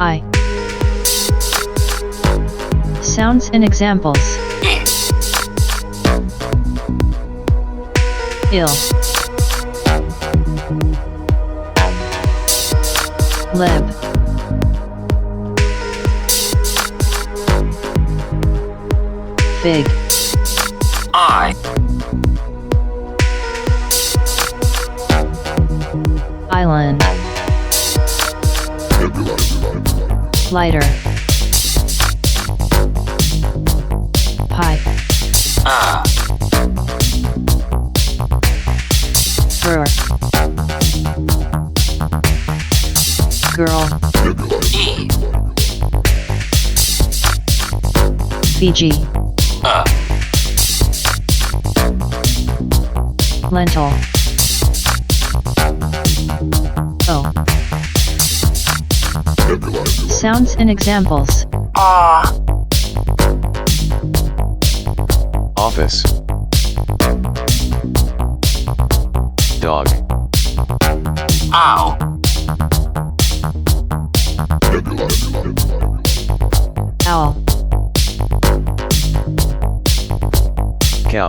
I. Sounds and examples. Ill. Lib. Fig. I. Island. Lighter. Pie. Fur. Girl. E. Fiji. Lentil. O. Sounds and examples. Office. Dog. Ow. Owl. Cow.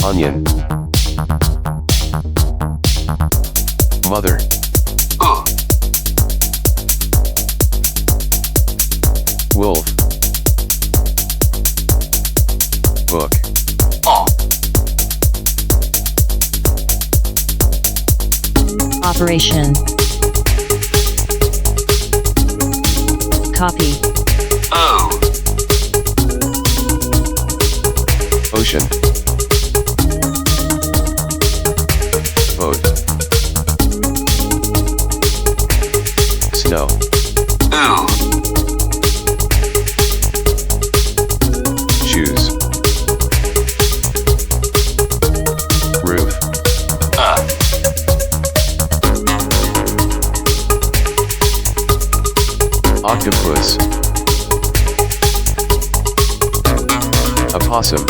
Onion. Mother. Wolf. Book. Operation. Copy. Ocean. Boat. Snow. Shoes. Roof. Octopus. Opossum.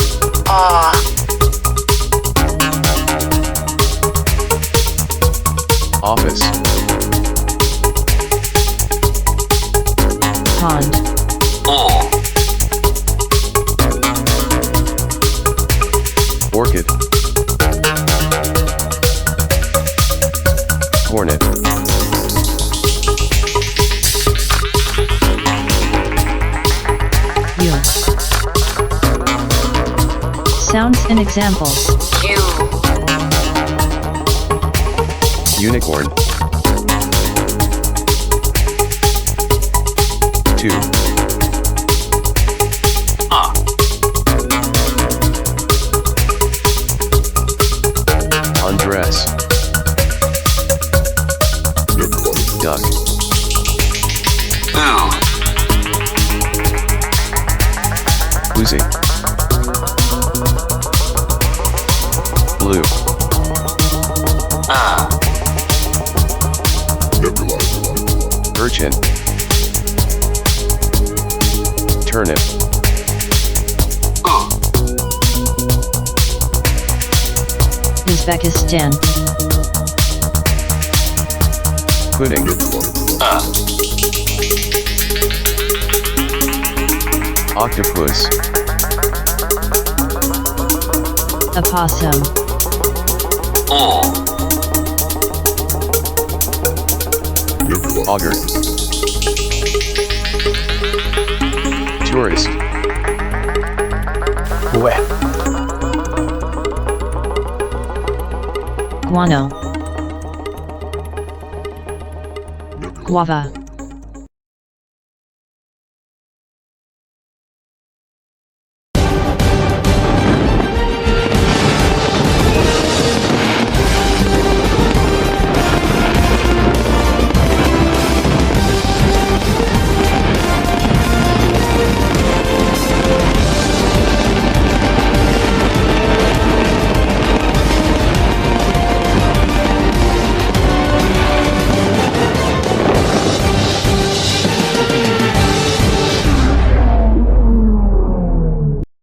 Office. Pond. Orchid. Hornet. U. Sounds and examples. Unicorn. 2. Undress. Duck. Oozing. Blue. Urchin. Turnip. Uzbekistan. Pudding. Octopus. Opossum. Auger. Tourist. Guano. Guava.